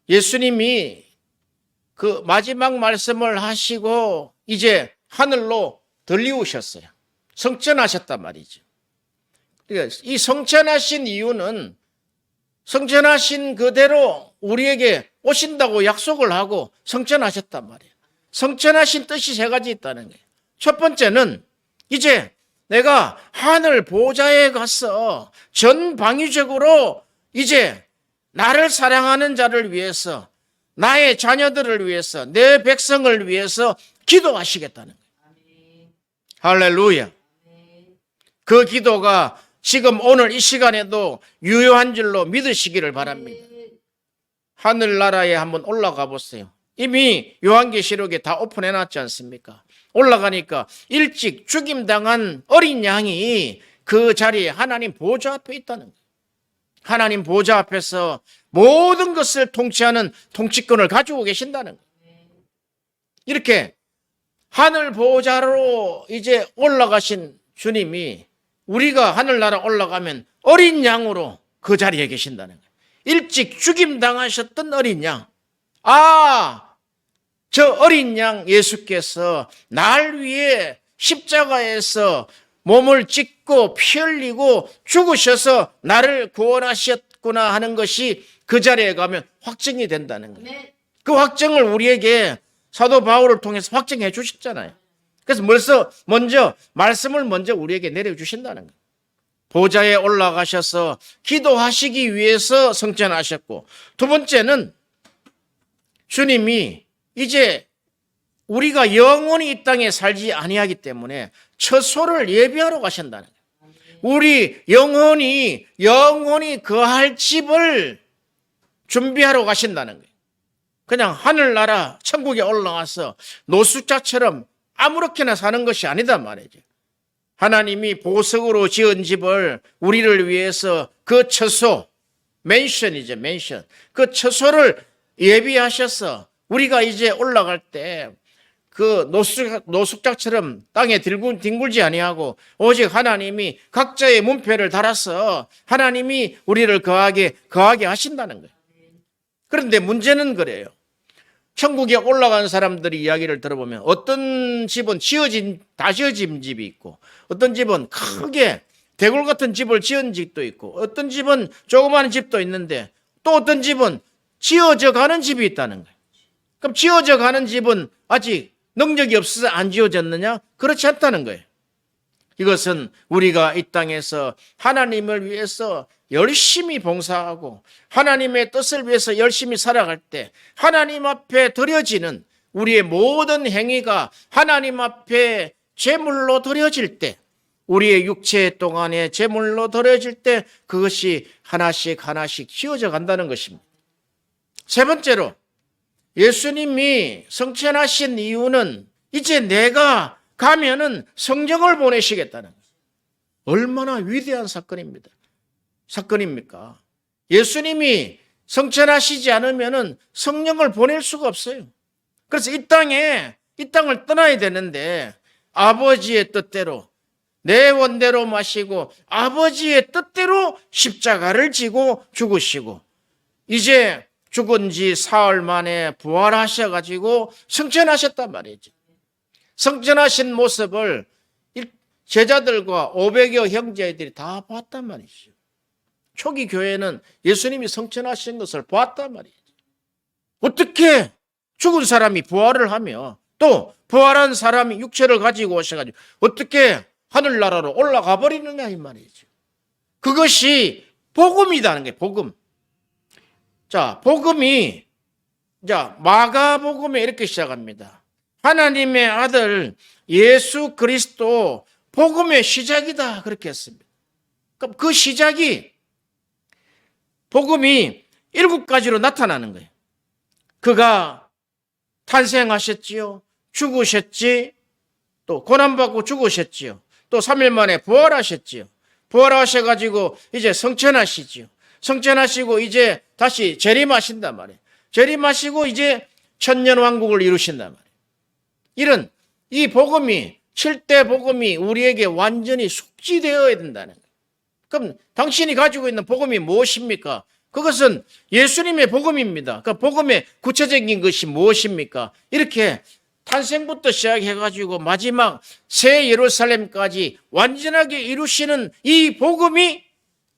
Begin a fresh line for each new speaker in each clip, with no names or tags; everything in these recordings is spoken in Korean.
예수님이 그 마지막 말씀을 하시고 이제 하늘로 들리우셨어요. 성천하셨단 말이죠. 그러니까 이 성천하신 이유는 성천하신 그대로 우리에게 오신다고 약속을 하고 성천하셨단 말이에요. 성천하신 뜻이 세 가지 있다는 거예요. 첫 번째는 이제 내가 하늘 보좌에 가서 전방위적으로 이제 나를 사랑하는 자를 위해서, 나의 자녀들을 위해서, 내 백성을 위해서 기도하시겠다는 거예요. 할렐루야. 그 기도가 지금 오늘 이 시간에도 유효한 줄로 믿으시기를 바랍니다. 하늘나라에 한번 올라가 보세요. 이미 요한계시록에 다 오픈해놨지 않습니까? 올라가니까 일찍 죽임당한 어린 양이 그 자리에 하나님 보좌 앞에 있다는 거예요. 하나님 보좌 앞에서 모든 것을 통치하는 통치권을 가지고 계신다는 거예요. 이렇게 하늘 보좌로 이제 올라가신 주님이 우리가 하늘나라 올라가면 어린 양으로 그 자리에 계신다는 거예요. 일찍 죽임당하셨던 어린 양. 저 어린 양 예수께서 날 위해 십자가에서 몸을 찢고 피 흘리고 죽으셔서 나를 구원하셨구나 하는 것이 그 자리에 가면 확증이 된다는 거예요. 그 확증을 우리에게 사도 바울을 통해서 확증해 주셨잖아요. 그래서 먼저 말씀을 먼저 우리에게 내려주신다는 거예요. 보좌에 올라가셔서 기도하시기 위해서 성천하셨고, 두 번째는 주님이 이제 우리가 영원히 이 땅에 살지 아니하기 때문에 처소를 예비하러 가신다는 거예요. 우리 영원히 거할 집을 준비하러 가신다는 거예요. 그냥 하늘나라 천국에 올라가서 노숙자처럼 아무렇게나 사는 것이 아니다 말이죠. 하나님이 보석으로 지은 집을 우리를 위해서 그 처소, 맨션이죠, 맨션. 그 처소를 예비하셔서 우리가 이제 올라갈 때 그 노숙자처럼 땅에 뒹굴지 아니하고 오직 하나님이 각자의 문패를 달아서 하나님이 우리를 거하게 하신다는 거예요. 그런데 문제는 그래요. 천국에 올라간 사람들이 이야기를 들어보면 어떤 집은 다 지어진 집이 있고, 어떤 집은 크게 대골 같은 집을 지은 집도 있고, 어떤 집은 조그마한 집도 있는데, 또 어떤 집은 지어져 가는 집이 있다는 거예요. 그럼 지어져 가는 집은 아직 능력이 없어서 안 지어졌느냐? 그렇지 않다는 거예요. 이것은 우리가 이 땅에서 하나님을 위해서 열심히 봉사하고 하나님의 뜻을 위해서 열심히 살아갈 때 하나님 앞에 드려지는 우리의 모든 행위가 하나님 앞에 제물로 드려질 때, 우리의 육체 동안에 제물로 드려질 때 그것이 하나씩 지어져 간다는 것입니다. 세 번째로 예수님이 성천하신 이유는 이제 내가 가면은 성령을 보내시겠다는 거예요. 얼마나 위대한 사건입니까? 예수님이 성천하시지 않으면은 성령을 보낼 수가 없어요. 그래서 이 땅을 떠나야 되는데 아버지의 뜻대로 내 원대로 마시고 아버지의 뜻대로 십자가를 지고 죽으시고 이제 죽은 지 사흘 만에 부활하셔가지고 성천하셨단 말이죠. 성천하신 모습을 제자들과 500여 형제들이 다 봤단 말이죠. 초기 교회는 예수님이 성천하신 것을 봤단 말이죠. 어떻게 죽은 사람이 부활을 하며 또 부활한 사람이 육체를 가지고 오셔가지고 어떻게 하늘나라로 올라가 버리느냐 이 말이죠. 그것이 복음이라는 게 복음. 자, 복음이 마가복음에 이렇게 시작합니다. 하나님의 아들 예수 그리스도 복음의 시작이다 그렇게 했습니다. 그럼 그 시작이 복음이 7가지로 나타나는 거예요. 그가 탄생하셨지요, 죽으셨지, 또 고난받고 죽으셨지요, 또 3일 만에 부활하셨지요. 부활하셔가지고 이제 성천하시지요. 성천하시고 이제 다시 재림하신단 말이에요. 재림하시고 이제 천년왕국을 이루신단 말이에요. 이런 이 복음이 7대 복음이 우리에게 완전히 숙지되어야 된다는 거예요. 그럼 당신이 가지고 있는 복음이 무엇입니까? 그것은 예수님의 복음입니다. 그 복음의 구체적인 것이 무엇입니까? 이렇게 탄생부터 시작해가지고 마지막 새 예루살렘까지 완전하게 이루시는 이 복음이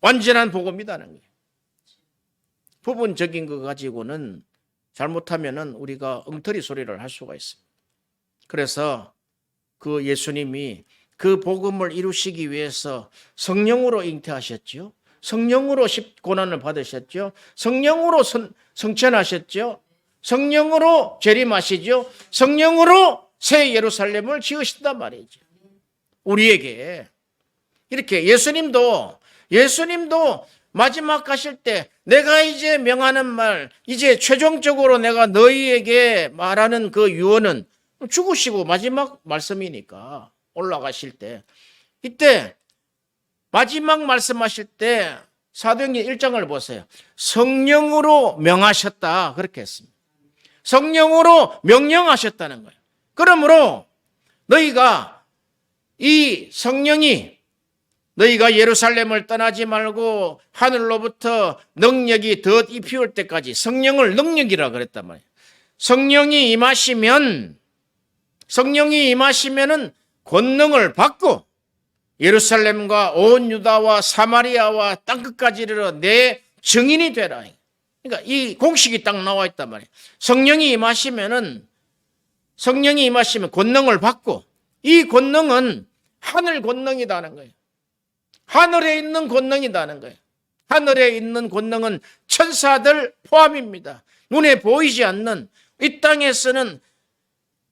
완전한 복음이라는 거예요. 부분적인 거 가지고는 잘못하면은 우리가 엉터리 소리를 할 수가 있습니다. 그래서 그 예수님이 그 복음을 이루시기 위해서 성령으로 잉태하셨죠. 성령으로 고난을 받으셨죠. 성령으로 성천하셨죠. 성령으로 재림하시죠. 성령으로 새 예루살렘을 지으신단 말이죠. 우리에게 이렇게 예수님도 마지막 가실 때 내가 이제 명하는 말, 이제 최종적으로 내가 너희에게 말하는 그 유언은 죽으시고 마지막 말씀이니까 올라가실 때, 이때 마지막 말씀하실 때 사도행전 1장을 보세요. 성령으로 명하셨다 그렇게 했습니다. 성령으로 명령하셨다는 거예요. 그러므로 너희가 이 성령이 너희가 예루살렘을 떠나지 말고 하늘로부터 능력이 더 입히올 때까지, 성령을 능력이라 그랬단 말이에요. 성령이 임하시면은 권능을 받고 예루살렘과 온 유다와 사마리아와 땅끝까지 이르러 내 증인이 되라. 그러니까 이 공식이 딱 나와 있단 말이에요. 성령이 임하시면 권능을 받고, 이 권능은 하늘 권능이라는 거예요. 하늘에 있는 권능이라는 거예요. 하늘에 있는 권능은 천사들 포함입니다. 눈에 보이지 않는, 이 땅에서는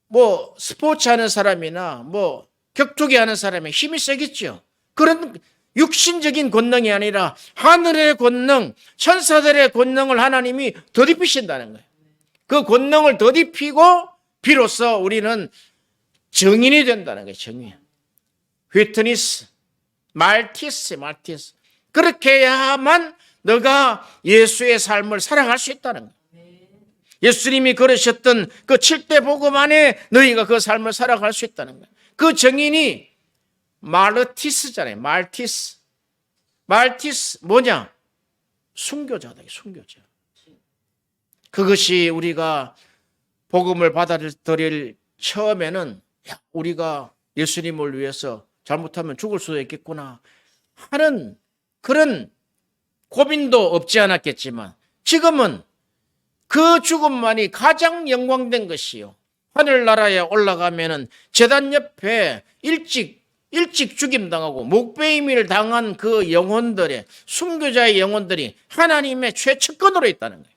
뭐 스포츠 하는 사람이나 뭐 격투기 하는 사람의 힘이 세겠죠. 그런 육신적인 권능이 아니라 하늘의 권능, 천사들의 권능을 하나님이 덧입히신다는 거예요. 그 권능을 덧입히고 비로소 우리는 증인이 된다는 거예요. 증인. 휘트니스, 말티스. 그렇게 해야만 너가 예수의 삶을 살아갈 수 있다는 거예요. 예수님이 걸으셨던 그 7대 복음 안에 너희가 그 삶을 살아갈 수 있다는 거예요. 그 증인이 마르티스잖아요. 말티스 뭐냐? 순교자다. 순교자. 그것이 우리가 복음을 받아들일 처음에는 우리가 예수님을 위해서 잘못하면 죽을 수도 있겠구나 하는 그런 고민도 없지 않았겠지만, 지금은 그 죽음만이 가장 영광된 것이요. 하늘나라에 올라가면은 제단 옆에 일찍 죽임당하고 목베임을 당한 그 영혼들의, 순교자의 영혼들이 하나님의 최측근으로 있다는 거예요.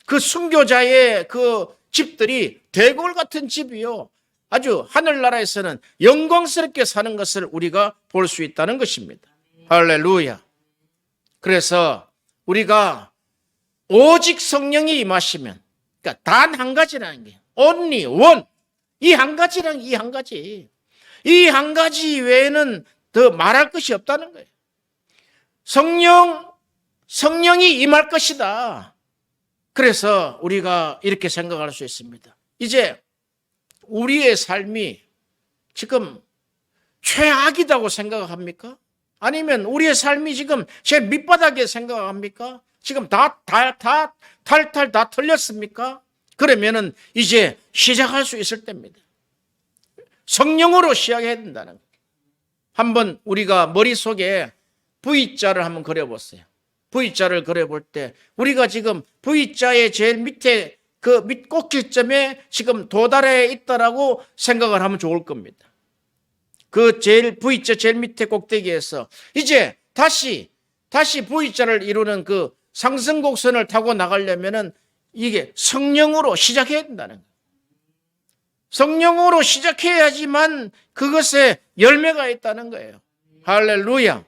그 순교자의 그 집들이 대궐 같은 집이요. 아주 하늘나라에서는 영광스럽게 사는 것을 우리가 볼 수 있다는 것입니다. 할렐루야. 그래서 우리가 오직 성령이 임하시면, 그러니까 단 한 가지라는 게 only one. 이 한 가지랑 이 한 가지. 이 한 가지 외에는 더 말할 것이 없다는 거예요. 성령이 임할 것이다. 그래서 우리가 이렇게 생각할 수 있습니다. 이제 우리의 삶이 지금 최악이라고 생각합니까? 아니면 우리의 삶이 지금 제일 밑바닥에 생각합니까? 지금 다 탈탈 다 틀렸습니까? 그러면은 이제 시작할 수 있을 때입니다. 성령으로 시작해야 된다는 거예요. 한번 우리가 머릿속에 V자를 한번 그려보세요. V자를 그려볼 때 우리가 지금 V자의 제일 밑에 그 밑 꼭지점에 지금 도달해 있다라고 생각을 하면 좋을 겁니다. 그 V자 제일 밑에 꼭대기에서 이제 다시 V자를 이루는 그 상승곡선을 타고 나가려면은 이게 성령으로 시작해야 된다는 거예요. 성령으로 시작해야지만 그것에 열매가 있다는 거예요. 할렐루야.